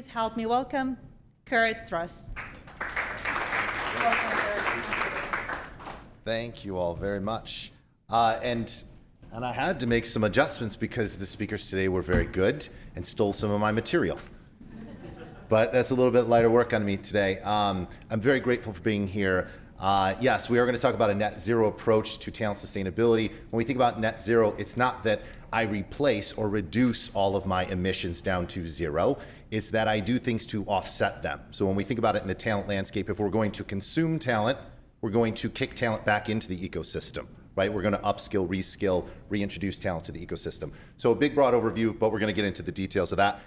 please help me welcome Kurt Trost. Thank you all very much. And I had to make some adjustments because the speakers today were very good and stole some of my material. But that's a little bit lighter work on me today. I'm very grateful for being here. Yes, we are going to talk about a net zero approach to talent sustainability. When we think about net zero, it's not that I replace or reduce all of my emissions down to zero. It's that I do things to offset them. So when we think about it in the talent landscape, if we're going to consume talent, we're going to kick talent back into the ecosystem, right? We're going to upskill, reskill, reintroduce talent to the ecosystem. So a big broad overview, but we're going to get into the details of that.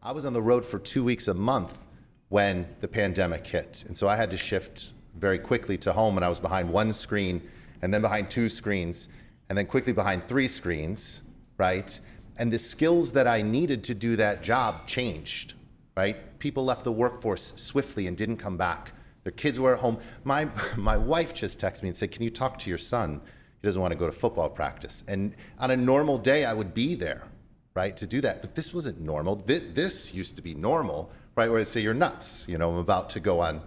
I was on the road for 2 weeks a month when the pandemic hit. And so I had to shift very quickly to home, and I was behind one screen and then behind two screens and then quickly behind three screens, right? And the skills that I needed to do that job changed, right? People left the workforce swiftly and didn't come back. Their kids were at home. My wife just texted me and said, "Can you talk to your son? He doesn't want to go to football practice." And on a normal day, I would be there, right, to do that. But this wasn't normal. This used to be normal, right, where they say, "You're nuts. You know, I'm about to go on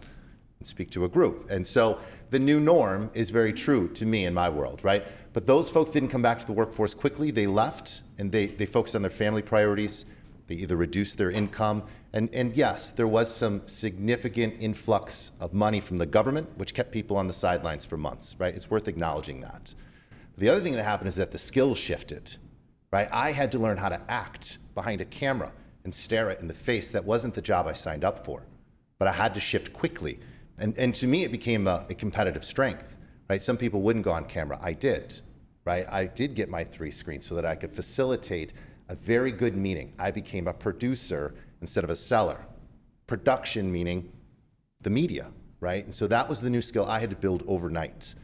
and speak to a group." And so the new norm is very true to me in my world, right? But those folks didn't come back to the workforce quickly. They left, and they focused on their family priorities. They either reduced their income, and yes, there was some significant influx of money from the government, which kept people on the sidelines for months, right? It's worth acknowledging that. The other thing that happened is that the skills shifted, right? I had to learn how to act behind a camera and stare it in the face. That wasn't the job I signed up for, but I had to shift quickly. And to me, it became a competitive strength, right? Some people wouldn't go on camera. I did, right? I did get my 3 screens so that I could facilitate a very good meeting. I became a producer instead of a seller. Production meaning the media, right? And so that was the new skill I had to build overnight.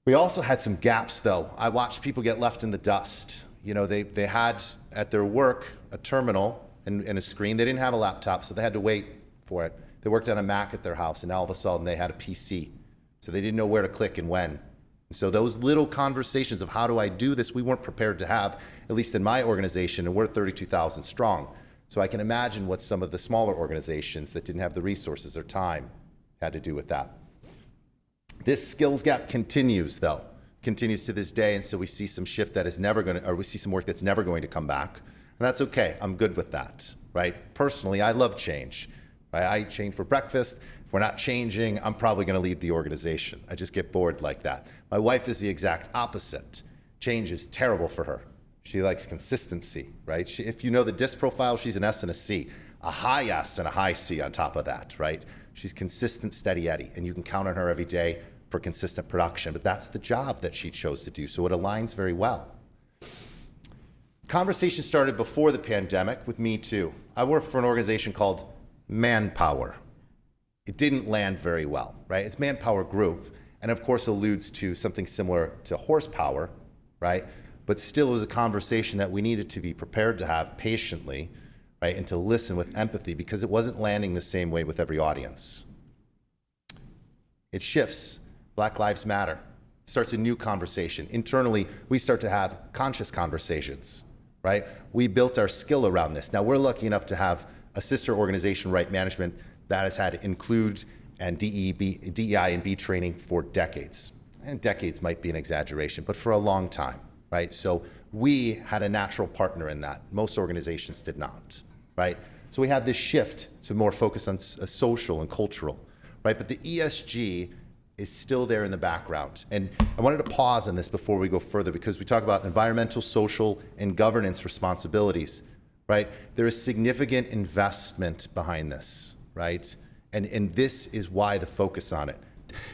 We also had some gaps, though. I watched people get left in the dust. You know, they had at their work a terminal and a screen. They didn't have a laptop, so they had to wait for it. They worked on a Mac at their house, and all of a sudden they had a PC. So they didn't know where to click and when. And so those little conversations of how do I do this, we weren't prepared to have, at least in my organization, and we're 32,000 strong. So I can imagine what some of the smaller organizations that didn't have the resources or time had to do with that. This skills gap continues, though, continues to this day, and so we see some shift that is never going to, or we see some work that's never going to come back, and that's okay. I'm good with that, right? Personally, I love change. Right? I eat change for breakfast. If we're not changing, I'm probably going to lead the organization. I just get bored like that. My wife is the exact opposite. Change is terrible for her. She likes consistency, right? If you know the DISC profile, she's an S and a C, a high S and a high C on top of that, right? She's consistent, steady Eddie, and you can count on her every day for consistent production, but that's the job that she chose to do, so it aligns very well. Conversation started before the pandemic with me too. I work for an organization called Manpower. It didn't land very well, right? It's ManpowerGroup, and of course alludes to something similar to horsepower, right? But still it was a conversation that we needed to be prepared to have patiently, right? And to listen with empathy because it wasn't landing the same way with every audience. It shifts. Black Lives Matter. Starts a new conversation. Internally, we start to have conscious conversations, right? We built our skill around this. Now we're lucky enough to have a sister organization, Right Management, that has had include and DEI and B training for decades. And decades might be an exaggeration, but for a long time, right? So we had a natural partner in that. Most organizations did not, right? So we had this shift to more focus on social and cultural, right? But the ESG is still there in the background. And I wanted to pause on this before we go further because we talk about environmental, social, and governance responsibilities. Right? There is significant investment behind this, right? And this is why the focus on it.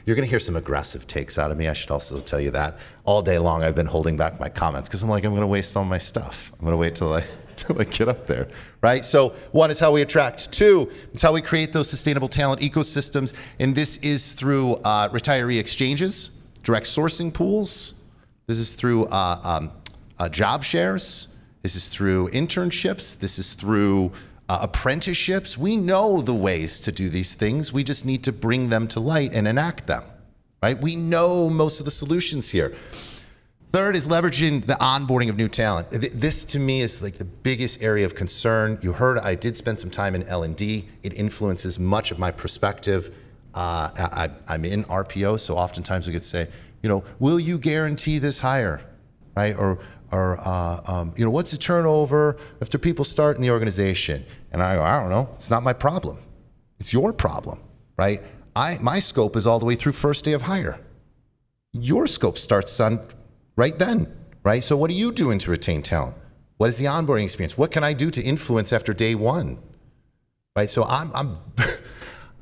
You're gonna hear some aggressive takes out of me, I should also tell you that. All day long I've been holding back my comments because I'm like, I'm gonna waste all my stuff. I'm gonna wait till I get up there, right? So 1, it's how we attract. 2, it's how we create those sustainable talent ecosystems. And this is through retiree exchanges, direct sourcing pools. This is through job shares. This is through internships. This is through apprenticeships. We know the ways to do these things. We just need to bring them to light and enact them, right? We know most of the solutions here. Third is leveraging the onboarding of new talent. This to me is like the biggest area of concern. You heard I did spend some time in L&D. It influences much of my perspective. I'm in RPO, so oftentimes we could say, will you guarantee this hire, right? Or what's the turnover after people start in the organization? And I go, I don't know. It's not my problem. It's your problem, right? My scope is all the way through first day of hire. Your scope starts on right then, right? So what are you doing to retain talent? What is the onboarding experience? What can I do to influence after day one, right? So I'm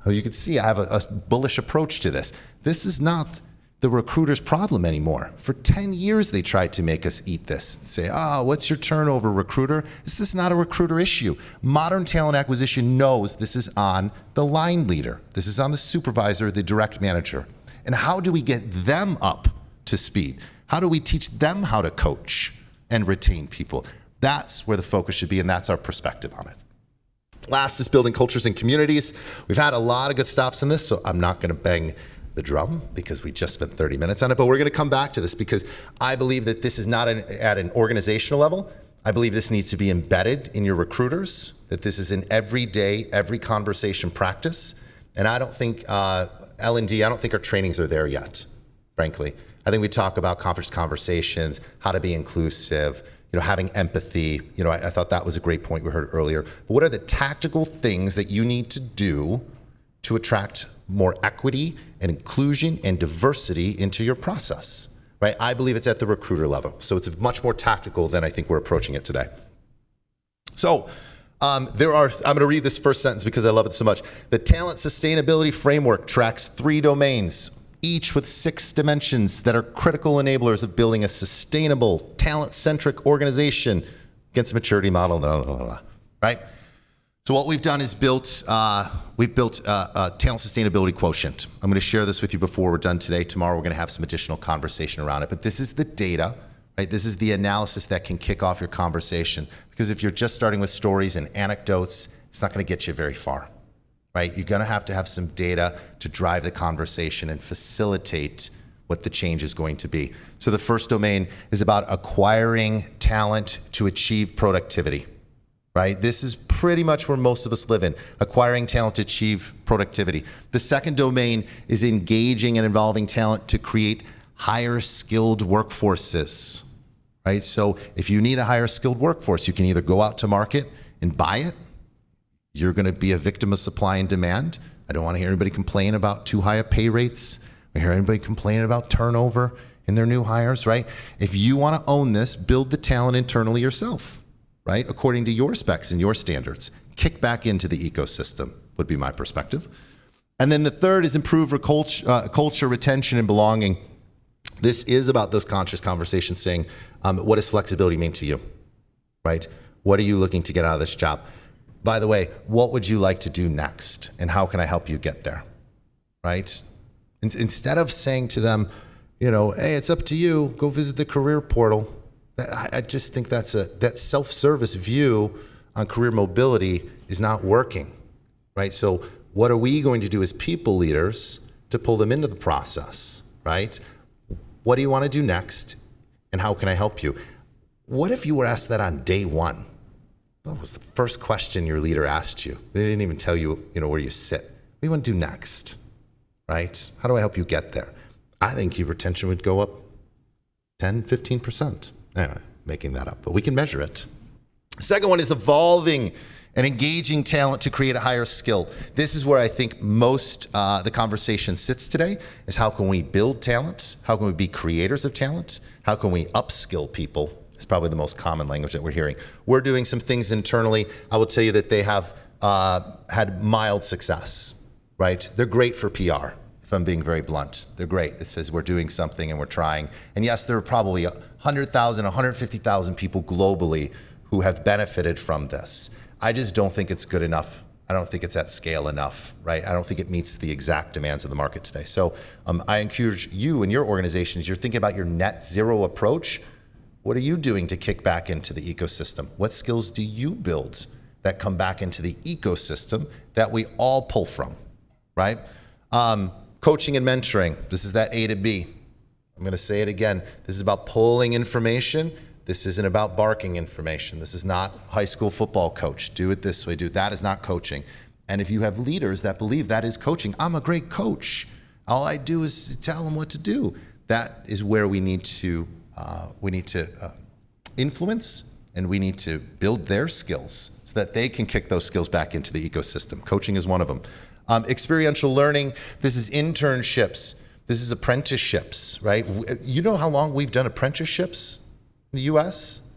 you can see I have a bullish approach to this. This is not the recruiter's problem anymore. For 10 years, they tried to make us eat this. Say, what's your turnover, recruiter? This is not a recruiter issue. Modern talent acquisition knows this is on the line leader. This is on the supervisor, the direct manager. And how do we get them up to speed? How do we teach them how to coach and retain people? That's where the focus should be, and that's our perspective on it. Last is building cultures and communities. We've had a lot of good stops in this, so I'm not going to bang the drum because we just spent 30 minutes on it, but we're going to come back to this because I believe that this is not at an organizational level. I believe this needs to be embedded in your recruiters, that this is an everyday, every conversation practice. And I don't think L&D, I don't think our trainings are there yet, frankly. I think we talk about conversations, how to be inclusive, having empathy. I thought that was a great point we heard earlier. But what are the tactical things that you need to do to attract more equity and inclusion and diversity into your process, right? I believe it's at the recruiter level. So it's much more tactical than I think we're approaching it today. So I'm going to read this first sentence because I love it so much. The talent sustainability framework tracks 3 domains, each with 6 dimensions that are critical enablers of building a sustainable, talent-centric organization against a maturity model, right? So what we've done is built a talent sustainability quotient. I'm going to share this with you before we're done today. Tomorrow we're going to have some additional conversation around it. But this is the data, right? This is the analysis that can kick off your conversation. Because if you're just starting with stories and anecdotes, it's not going to get you very far, right? You're going to have some data to drive the conversation and facilitate what the change is going to be. So the first domain is about acquiring talent to achieve productivity. Right? This is pretty much where most of us live in, acquiring talent to achieve productivity. The second domain is engaging and involving talent to create higher skilled workforces, right? So if you need a higher skilled workforce, you can either go out to market and buy it. You're going to be a victim of supply and demand. I don't want to hear anybody complain about too high of pay rates. I hear anybody complaining about turnover in their new hires, right? If you want to own this, build the talent internally yourself. Right? According to your specs and your standards, kick back into the ecosystem would be my perspective. And then the third is improve culture, retention, and belonging. This is about those conscious conversations saying, what does flexibility mean to you? Right? What are you looking to get out of this job? By the way, what would you like to do next? And how can I help you get there? Right? Instead of saying to them, hey, it's up to you, go visit the career portal. I just think that self-service view on career mobility is not working, right? So what are we going to do as people leaders to pull them into the process, right? What do you want to do next, and how can I help you? What if you were asked that on day one? That was the first question your leader asked you. They didn't even tell you, where you sit. What do you want to do next, right? How do I help you get there? I think your retention would go up 10, 15%. Anyway, making that up, but we can measure it. Second one is evolving and engaging talent to create a higher skill. This is where I think most the conversation sits today, is how can we build talent? How can we be creators of talent? How can we upskill people? It's probably the most common language that we're hearing. We're doing some things internally. I will tell you that they have had mild success, right? They're great for PR. If I'm being very blunt, they're great. It says we're doing something and we're trying. And yes, there are probably 100,000, 150,000 people globally who have benefited from this. I just don't think it's good enough. I don't think it's at scale enough, right? I don't think it meets the exact demands of the market today. So I encourage you and your organizations, you're thinking about your net zero approach. What are you doing to kick back into the ecosystem? What skills do you build that come back into the ecosystem that we all pull from, right? Coaching and mentoring, this is that A to B, I'm going to say it again. This is about pulling information. This isn't about barking information. This is not high school football coach. Do it this way. That is not coaching. And if you have leaders that believe that is coaching, I'm a great coach. All I do is tell them what to do. That is where we need to influence, and we need to build their skills so that they can kick those skills back into the ecosystem. Coaching is one of them. Experiential learning. This is internships. This is apprenticeships, right? You know how long we've done apprenticeships in the U.S.?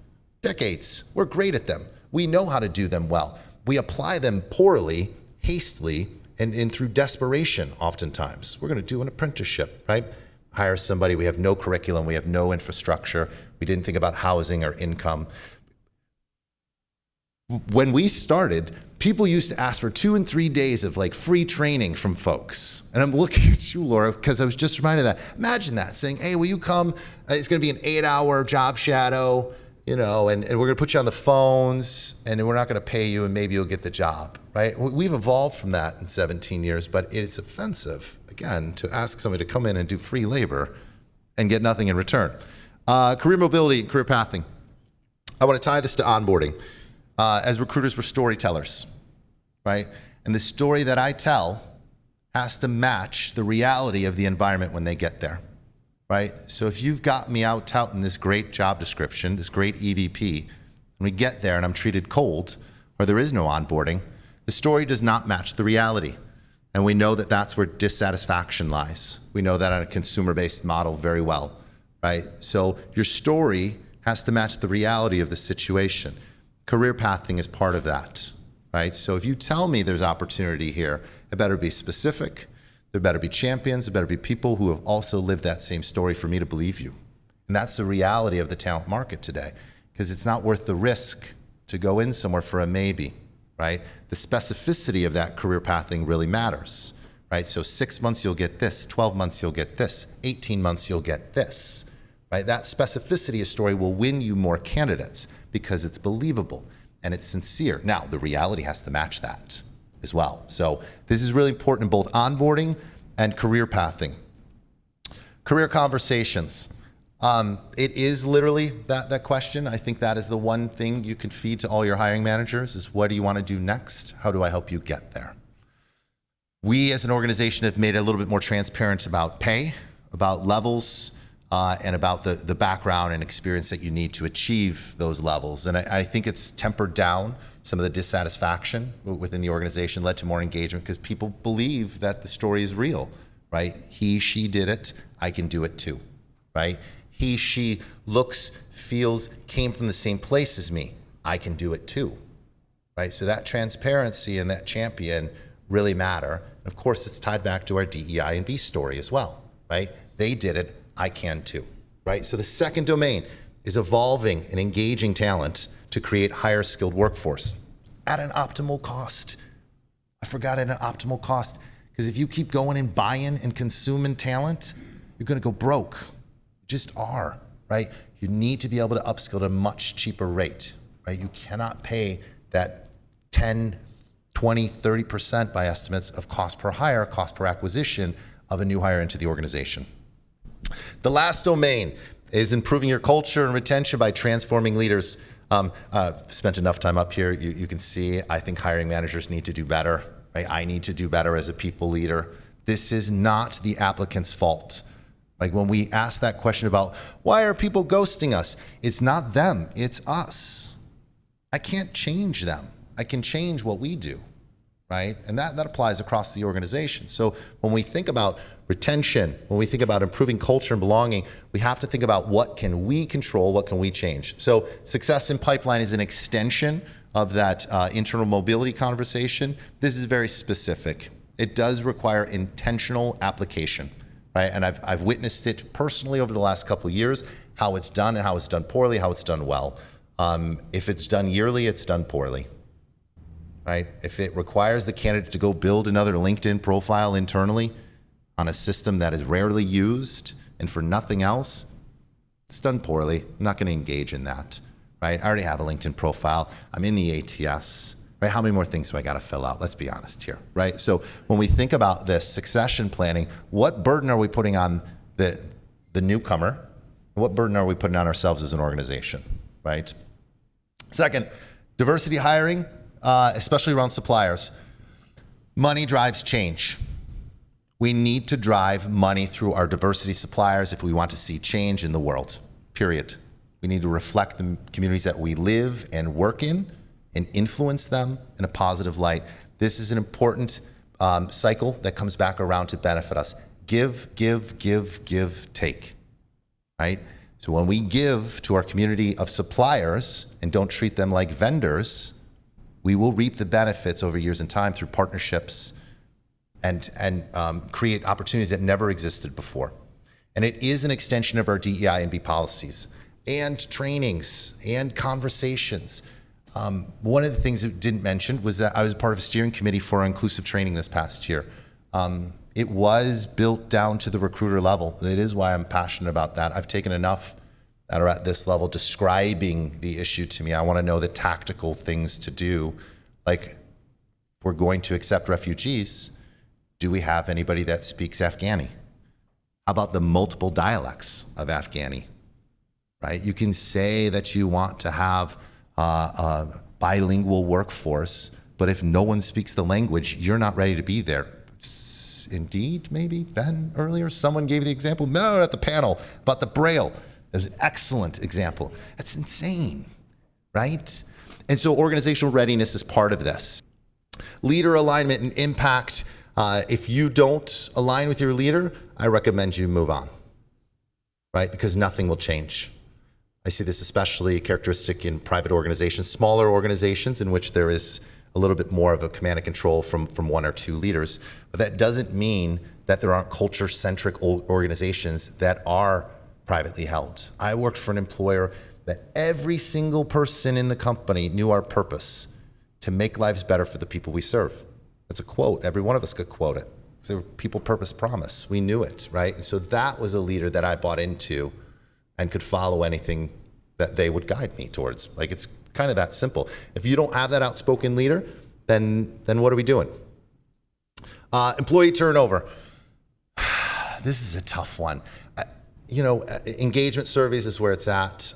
Decades. We're great at them. We know how to do them well. We apply them poorly, hastily, and through desperation oftentimes. We're going to do an apprenticeship, right? Hire somebody. We have no curriculum. We have no infrastructure. We didn't think about housing or income. When we started, people used to ask for 2 and 3 days of like free training from folks. And I'm looking at you, Laura, because I was just reminded of that. Imagine that, saying, hey, will you come? It's going to be an 8-hour job shadow, and we're going to put you on the phones, and we're not going to pay you, and maybe you'll get the job, right? We've evolved from that in 17 years, but it's offensive, again, to ask somebody to come in and do free labor and get nothing in return. Career mobility and career pathing. I want to tie this to onboarding. As recruiters, we're storytellers, right? And the story that I tell has to match the reality of the environment when they get there, right? So if you've got me out touting this great job description, this great EVP, and we get there and I'm treated cold, or there is no onboarding, the story does not match the reality. And we know that that's where dissatisfaction lies. We know that on a consumer-based model very well, right? So your story has to match the reality of the situation. Career pathing is part of that, right? So if you tell me there's opportunity here, it better be specific, there better be champions, there better be people who have also lived that same story for me to believe you. And that's the reality of the talent market today, because it's not worth the risk to go in somewhere for a maybe, right? The specificity of that career pathing really matters, right? So 6 months you'll get this, 12 months you'll get this, 18 months you'll get this, right? That specificity of story will win you more candidates because it's believable and it's sincere. Now, the reality has to match that as well. So this is really important in both onboarding and career pathing. Career conversations. It is literally that question. I think that is the one thing you can feed to all your hiring managers is, what do you want to do next? How do I help you get there? We as an organization have made it a little bit more transparent about pay, about levels, and about the background and experience that you need to achieve those levels. And I think it's tempered down some of the dissatisfaction within the organization, led to more engagement because people believe that the story is real, right? He, she did it, I can do it too, right? He, she looks, feels, came from the same place as me, I can do it too, right? So that transparency and that champion really matter. And of course, it's tied back to our DEI and B story as well, right? They did it, I can too, right? So the second domain is evolving and engaging talent to create higher skilled workforce at an optimal cost. I forgot at an optimal cost, because if you keep going and buying and consuming talent, you're gonna go broke. You just are, right? You need to be able to upskill at a much cheaper rate, right? You cannot pay that 10, 20, 30% by estimates of cost per hire, cost per acquisition of a new hire into the organization. The last domain is improving your culture and retention by transforming leaders. I've spent enough time up here. You can see, I think hiring managers need to do better, right? I need to do better as a people leader. This is not the applicant's fault. Like when we ask that question about why are people ghosting us, it's not them, it's us. I can't change them. I can change what we do, right? And that applies across the organization. So when we think about retention, when we think about improving culture and belonging, we have to think about what can we control, what can we change. So success in pipeline is an extension of that internal mobility conversation. This is very specific. It does require intentional application, right? And I've witnessed it personally over the last couple of years, how it's done and how it's done poorly, how it's done well. If it's done yearly, it's done poorly, right? If it requires the candidate to go build another LinkedIn profile internally on a system that is rarely used and for nothing else, it's done poorly. I'm not going to engage in that, right? I already have a LinkedIn profile. I'm in the ATS, right? How many more things do I got to fill out? Let's be honest here, right? So when we think about this succession planning, what burden are we putting on the the newcomer, what burden are we putting on ourselves as an organization, right? Second, diversity hiring, especially around suppliers. Money drives change. We need to drive money through our diversity suppliers if we want to see change in the world, period. We need to reflect the communities that we live and work in and influence them in a positive light. This is an important cycle that comes back around to benefit us. Give, give, give, give, take, right? So when we give to our community of suppliers and don't treat them like vendors, we will reap the benefits over years and time through partnerships and create opportunities that never existed before. And it is an extension of our DEI and B policies and trainings and conversations. One of the things that didn't mention was that I was part of a steering committee for inclusive training this past year. It was built down to the recruiter level. It is why I'm passionate about that. I've taken enough that are at this level describing the issue to me. I want to know the tactical things to do. Like, if we're going to accept refugees, do we have anybody that speaks Afghani? How about the multiple dialects of Afghani, right? You can say that you want to have a bilingual workforce, but if no one speaks the language, you're not ready to be there. Indeed, maybe Ben earlier, someone gave the example, no, at the panel about the Braille. It was an excellent example. That's insane, right? And so organizational readiness is part of this. Leader alignment and impact. If you don't align with your leader, I recommend you move on, right? Because nothing will change. I see this especially characteristic in private organizations, smaller organizations in which there is a little bit more of a command and control from one or two leaders. But that doesn't mean that there aren't culture-centric organizations that are privately held. I worked for an employer that every single person in the company knew our purpose: to make lives better for the people we serve. That's a quote. Every one of us could quote it. So people, purpose, promise. We knew it, right? And so that was a leader that I bought into and could follow anything that they would guide me towards. Like, it's kind of that simple. If you don't have that outspoken leader, then what are we doing? Employee turnover. This is a tough one. Engagement surveys is where it's at.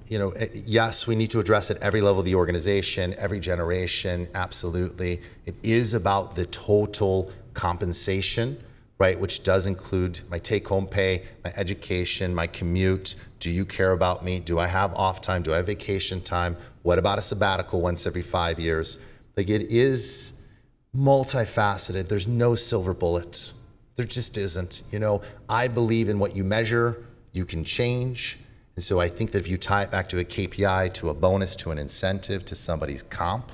Yes, we need to address at every level of the organization, every generation, absolutely. It is about the total compensation, right, which does include my take-home pay, my education, my commute. Do you care about me? Do I have off time? Do I have vacation time? What about a sabbatical once every 5 years? Like, it is multifaceted. There's no silver bullet. There just isn't. I believe in what you measure, you can change. And so I think that if you tie it back to a KPI, to a bonus, to an incentive, to somebody's comp,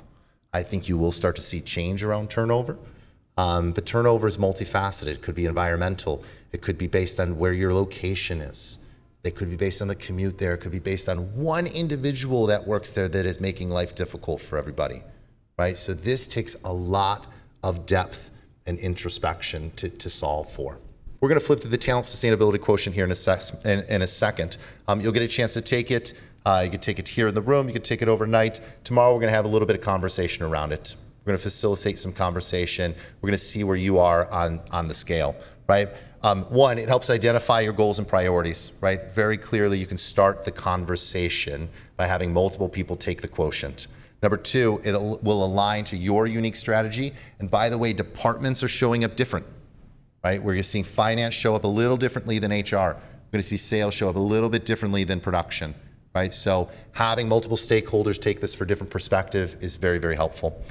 I think you will start to see change around turnover. But turnover is multifaceted. It could be environmental. It could be based on where your location is. It could be based on the commute there. It could be based on one individual that works there that is making life difficult for everybody, right? So this takes a lot of depth and introspection to solve for. We're going to flip to the talent sustainability quotient here in a second. You'll get a chance to take it. You could take it here in the room. You could take it overnight. Tomorrow, we're going to have a little bit of conversation around it. We're going to facilitate some conversation. We're going to see where you are on the scale, right? One, it helps identify your goals and priorities, right? Very clearly, you can start the conversation by having multiple people take the quotient. Number two, it will align to your unique strategy. And by the way, departments are showing up different, right? Where you're seeing finance show up a little differently than HR. We're going to see sales show up a little bit differently than production, right? So having multiple stakeholders take this for different perspective is very, very helpful.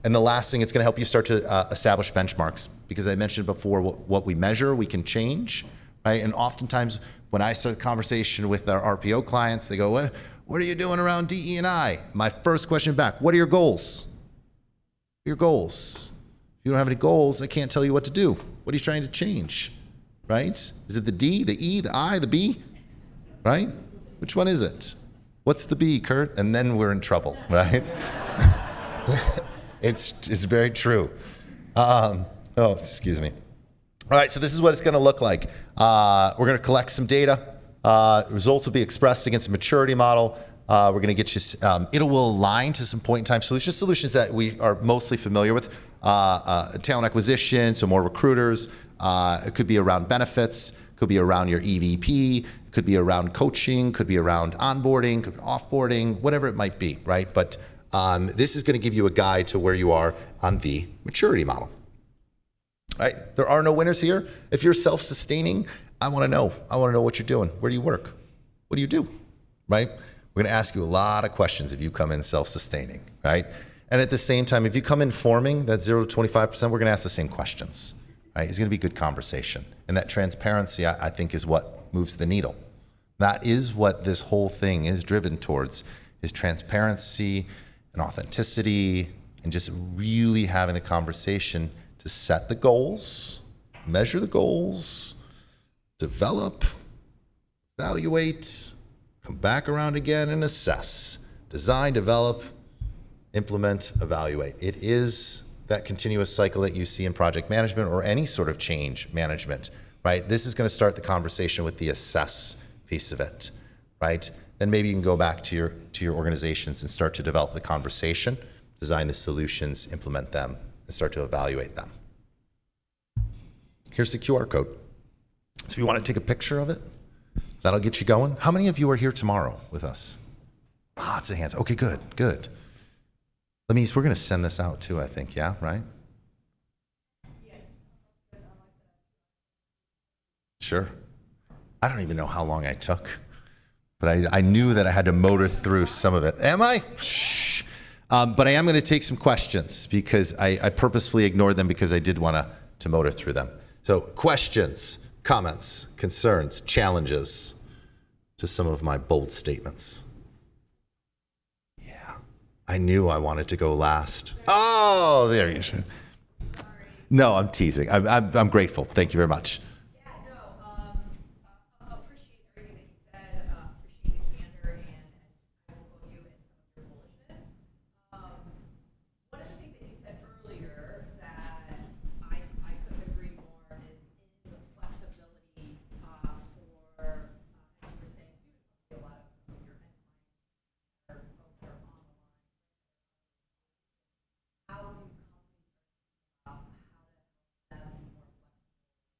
And the last thing, it's going to help you start to establish benchmarks, because I mentioned before, what we measure, we can change, right? And oftentimes when I start a conversation with our RPO clients, they go, what are you doing around DE&I? My first question back, what are your goals? What are your goals? If you don't have any goals, I can't tell you what to do. What are you trying to change, right? Is it the D, the E, the I, the B, right? Which one is it? What's the B, Kurt? And then we're in trouble, right? It's very true. Excuse me. All right, so this is what it's going to look like. We're going to collect some data. Results will be expressed against a maturity model. We're going to get you, it will align to some point-in-time solutions that we are mostly familiar with. Talent acquisition, so more recruiters, It could be around benefits, could be around your EVP, could be around coaching, could be around onboarding, could be offboarding, whatever it might be, right? But this is going to give you a guide to where you are on the maturity model. Right? There are no winners here. If you're self-sustaining, I want to know. I want to know what you're doing. Where do you work? What do you do? Right? We're going to ask you a lot of questions if you come in self-sustaining, right? And at the same time, if you come in forming, that 0 to 25%, we're going to ask the same questions, right? It's going to be good conversation. And that transparency, I think, is what moves the needle. That is what this whole thing is driven towards, is transparency and authenticity and just really having the conversation to set the goals, measure the goals, develop, evaluate, come back around again and assess. Design, develop, implement, evaluate. It is that continuous cycle that you see in project management or any sort of change management, right? This is going to start the conversation with the assess piece of it, right? Then maybe you can go back to your organizations and start to develop the conversation, design the solutions, implement them, and start to evaluate them. Here's the QR code. So if you want to take a picture of it, that'll get you going. How many of you are here tomorrow with us? Lots of hands. Okay, good. That means we're going to send this out too, I think. Yeah, right? Yes. Sure. I don't even know how long I took, but I knew that I had to motor through some of it. Am I? Shh. But I am going to take some questions because I purposefully ignored them because I did want to motor through them. So questions, comments, concerns, challenges to some of my bold statements. Yeah, I knew I wanted to go last. Oh, there you go. No, I'm teasing. I'm grateful. Thank you very much. Appreciate everything that you said. Appreciate the candor, and I will quote you in some of your bullishness. One of the things that you said earlier that I couldn't agree more is in the flexibility for, as you were saying too, a lot of some of your end clients or folks that are on the line. How do companies about how to help them be more flexible?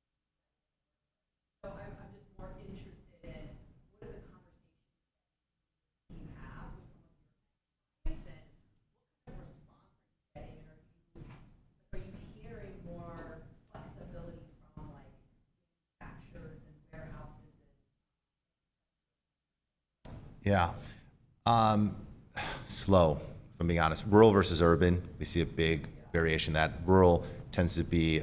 So I'm just more interested in what are the conversations that you have with some of your clients and what kind of response are you getting, and are you hearing more flexibility from like manufacturers and warehouses and Yeah. Slow, if I'm being honest. Rural versus urban, we see a big variation. That rural tends to be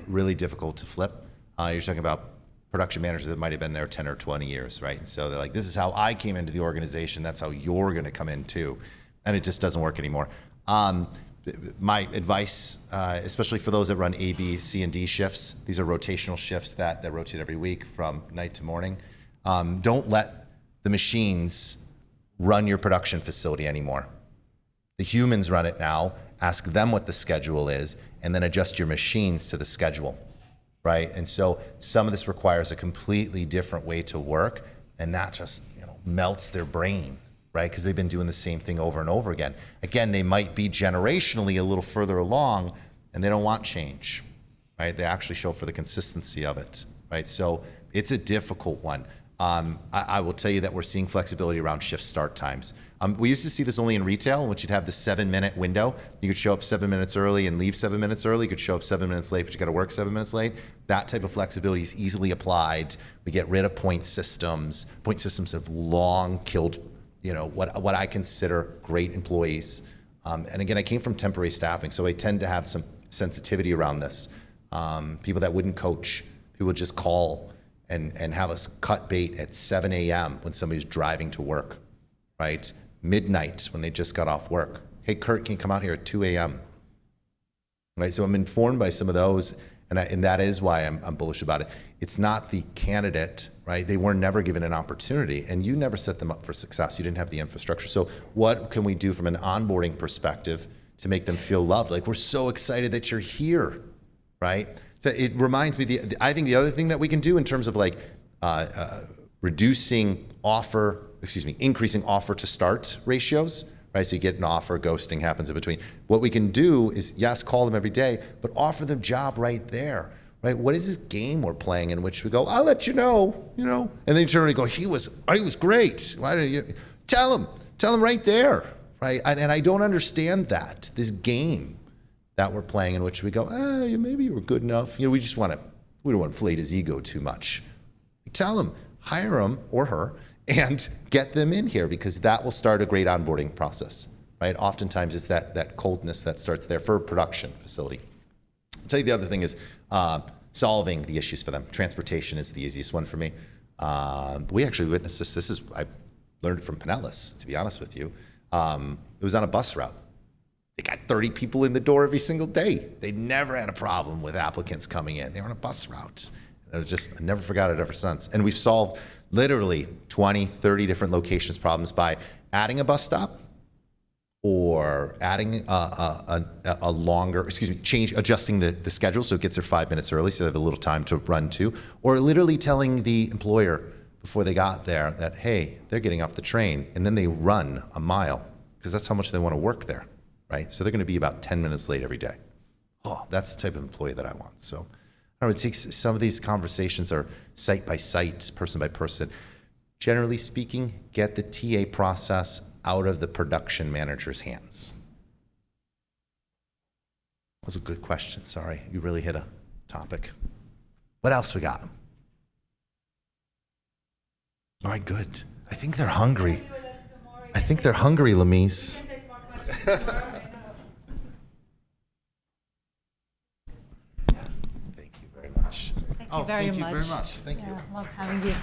really difficult to flip. You're talking about production managers that might have been there 10 or 20 years, right? And so they're like, this is how I came into the organization. That's how you're going to come in too. And it just doesn't work anymore. My advice, especially for those that run A, B, C, and D shifts, these are rotational shifts that rotate every week from night to morning. Don't let the machines run your production facility anymore. The humans run it now. Ask them what the schedule is, and then adjust your machines to the schedule, right? And so some of this requires a completely different way to work, and that just melts their brain, right? Because they've been doing the same thing over and over again. Again, they might be generationally a little further along, and they don't want change, right? They actually show for the consistency of it, right? So it's a difficult one. I will tell you that we're seeing flexibility around shift start times. We used to see this only in retail, in which you'd have the 7-minute window. You could show up 7 minutes early and leave 7 minutes early. You could show up 7 minutes late, but you got to work 7 minutes late. That type of flexibility is easily applied. We get rid of point systems. Point systems have long killed, what I consider great employees. And again, I came from temporary staffing, so I tend to have some sensitivity around this. People that wouldn't coach, people would just call and have us cut bait at 7 a.m. when somebody's driving to work, right? Midnight when they just got off work. Hey, Kurt, can you come out here at 2 a.m.? Right, so I'm informed by some of those, and that is why I'm bullish about it. It's not the candidate, right? They were never given an opportunity, and you never set them up for success. You didn't have the infrastructure. So what can we do from an onboarding perspective to make them feel loved? Like, we're so excited that you're here, right? So it reminds me, I think the other thing that we can do in terms of like increasing offer to start ratios, right? So you get an offer, ghosting happens in between. What we can do is, yes, call them every day, but offer them job right there, right? What is this game we're playing in which we go, I'll let you know, and then you turn around and go, he was great. Why don't you tell him right there, right? And I don't understand that, this game that we're playing in which we go, maybe you were good enough. We don't want to inflate his ego too much. Tell him, hire him or her, and get them in here, because that will start a great onboarding process, right? Oftentimes it's that coldness that starts there for a production facility. I'll tell you the other thing is solving the issues for them. Transportation is the easiest one for me. We actually witnessed this. I learned it from Pinellas, to be honest with you. It was on a bus route. They got 30 people in the door every single day. They never had a problem with applicants coming in. They were on a bus route. I never forgot it ever since. And we've solved literally 20, 30 different locations problems by adding a bus stop, or adding a longer, adjusting the schedule so it gets there 5 minutes early so they have a little time to run to, or literally telling the employer before they got there that, hey, they're getting off the train, and then they run a mile, because that's how much they want to work there, right? So they're going to be about 10 minutes late every day. Oh, that's the type of employee that I want. So I would take some of these conversations are site by site, person by person. Generally speaking, get the TA process out of the production manager's hands. That was a good question. Sorry, you really hit a topic. What else we got? All right, good. I think they're hungry. I think they're hungry, Lamise. Thank you very much. Thank you very much. Thank you. Love having you.